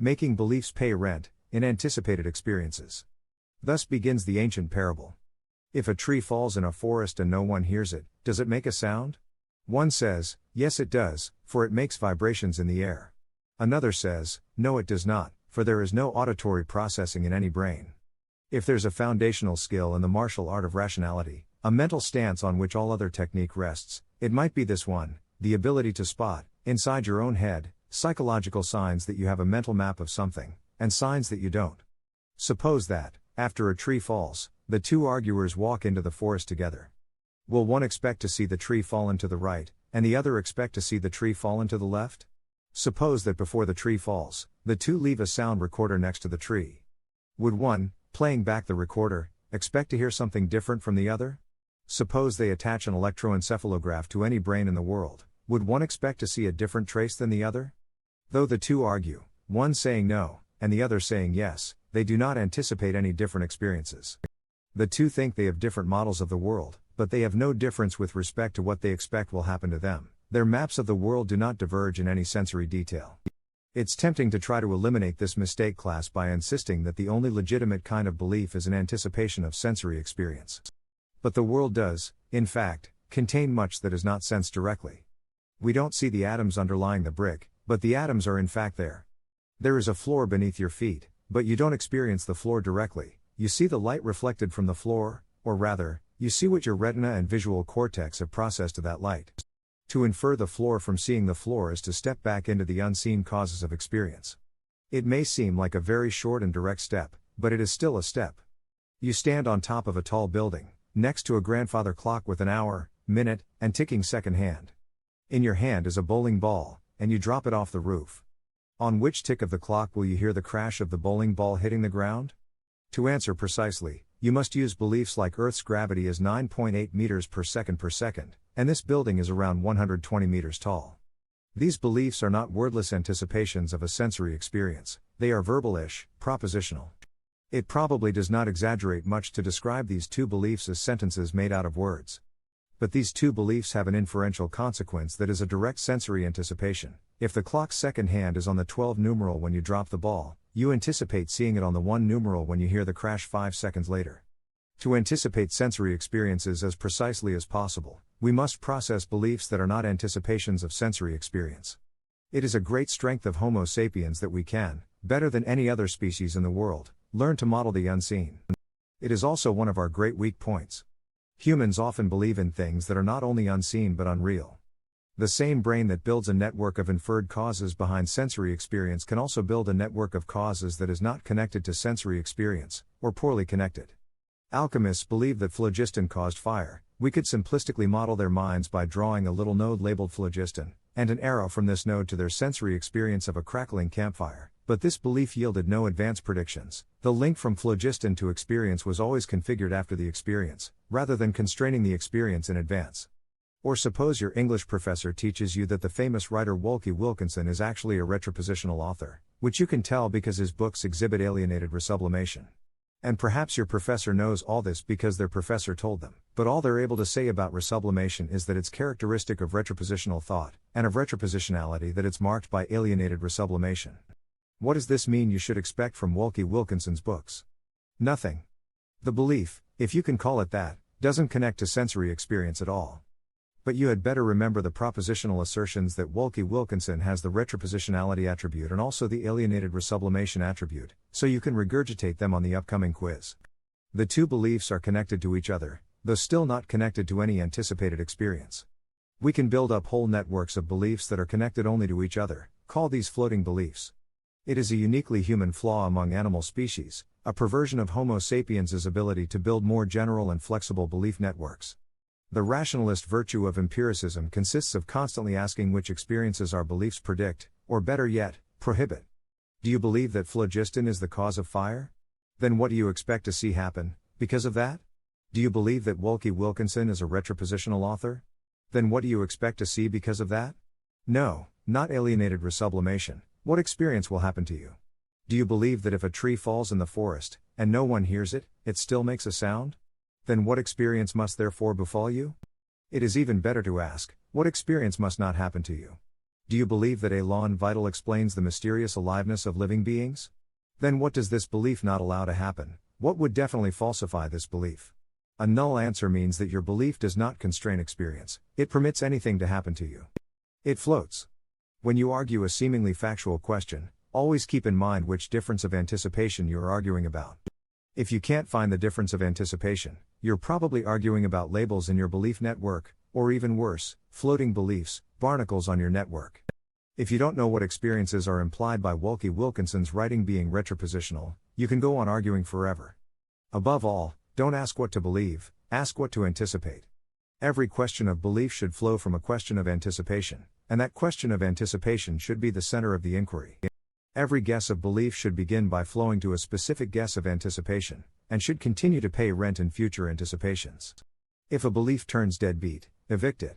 making beliefs pay rent, in anticipated experiences. Thus begins the ancient parable. If a tree falls in a forest and no one hears it, does it make a sound? One says, yes it does, for it makes vibrations in the air. Another says, no it does not, for there is no auditory processing in any brain. If there's a foundational skill in the martial art of rationality, a mental stance on which all other technique rests, it might be this one, the ability to spot, inside your own head, psychological signs that you have a mental map of something, and signs that you don't. Suppose that, after a tree falls, the two arguers walk into the forest together. Will one expect to see the tree fallen to the right, and the other expect to see the tree fallen to the left? Suppose that before the tree falls, the two leave a sound recorder next to the tree. Would one, playing back the recorder, expect to hear something different from the other? Suppose they attach an electroencephalograph to any brain in the world, would one expect to see a different trace than the other? Though the two argue, one saying no, and the other saying yes, they do not anticipate any different experiences. The two think they have different models of the world, but they have no difference with respect to what they expect will happen to them. Their maps of the world do not diverge in any sensory detail. It's tempting to try to eliminate this mistake class by insisting that the only legitimate kind of belief is an anticipation of sensory experience. But the world does, in fact, contain much that is not sensed directly. We don't see the atoms underlying the brick, but the atoms are in fact there. There is a floor beneath your feet, but you don't experience the floor directly. You see the light reflected from the floor, or rather, you see what your retina and visual cortex have processed of that light. To infer the floor from seeing the floor is to step back into the unseen causes of experience. It may seem like a very short and direct step, but it is still a step. You stand on top of a tall building, next to a grandfather clock with an hour, minute, and ticking second hand. In your hand is a bowling ball, and you drop it off the roof. On which tick of the clock will you hear the crash of the bowling ball hitting the ground? To answer precisely, you must use beliefs like Earth's gravity is 9.8 meters per second, and this building is around 120 meters tall. These beliefs are not wordless anticipations of a sensory experience, they are verbal-ish, propositional. It probably does not exaggerate much to describe these two beliefs as sentences made out of words. But these two beliefs have an inferential consequence that is a direct sensory anticipation. If the clock's second hand is on the 12 numeral when you drop the ball, you anticipate seeing it on the 1 numeral when you hear the crash 5 seconds later. To anticipate sensory experiences as precisely as possible, we must process beliefs that are not anticipations of sensory experience. It is a great strength of Homo sapiens that we can, better than any other species in the world, learn to model the unseen. It is also one of our great weak points. Humans often believe in things that are not only unseen but unreal. The same brain that builds a network of inferred causes behind sensory experience can also build a network of causes that is not connected to sensory experience, or poorly connected. Alchemists believed that phlogiston caused fire. We could simplistically model their minds by drawing a little node labeled phlogiston, and an arrow from this node to their sensory experience of a crackling campfire, but this belief yielded no advanced predictions. The link from phlogiston to experience was always configured after the experience, rather than constraining the experience in advance. Or suppose your English professor teaches you that the famous writer Wolke Wilkinson is actually a retropositional author, which you can tell because his books exhibit alienated resublimation. And perhaps your professor knows all this because their professor told them, but all they're able to say about resublimation is that it's characteristic of retropositional thought, and of retropositionality that it's marked by alienated resublimation. What does this mean you should expect from Wolke Wilkinson's books? Nothing. The belief, if you can call it that, doesn't connect to sensory experience at all. But you had better remember the propositional assertions that Wolke Wilkinson has the retropositionality attribute and also the alienated resublimation attribute, so you can regurgitate them on the upcoming quiz. The two beliefs are connected to each other, though still not connected to any anticipated experience. We can build up whole networks of beliefs that are connected only to each other, call these floating beliefs. It is a uniquely human flaw among animal species, a perversion of Homo sapiens' ability to build more general and flexible belief networks. The rationalist virtue of empiricism consists of constantly asking which experiences our beliefs predict, or better yet, prohibit. Do you believe that phlogiston is the cause of fire? Then what do you expect to see happen, because of that? Do you believe that Wolke Wilkinson is a retropositional author? Then what do you expect to see because of that? No, not alienated resublimation. What experience will happen to you? Do you believe that if a tree falls in the forest, and no one hears it, it still makes a sound? Then what experience must therefore befall you? It is even better to ask, what experience must not happen to you? Do you believe that Elon Vital explains the mysterious aliveness of living beings? Then what does this belief not allow to happen? What would definitely falsify this belief? A null answer means that your belief does not constrain experience, it permits anything to happen to you. It floats. When you argue a seemingly factual question, always keep in mind which difference of anticipation you are arguing about. If you can't find the difference of anticipation, you're probably arguing about labels in your belief network, or even worse, floating beliefs, barnacles on your network. If you don't know what experiences are implied by Wolke Wilkinson's writing being retropositional, you can go on arguing forever. Above all, don't ask what to believe, ask what to anticipate. Every question of belief should flow from a question of anticipation, and that question of anticipation should be the center of the inquiry. Every guess of belief should begin by flowing to a specific guess of anticipation, and should continue to pay rent in future anticipations. If a belief turns deadbeat, evict it.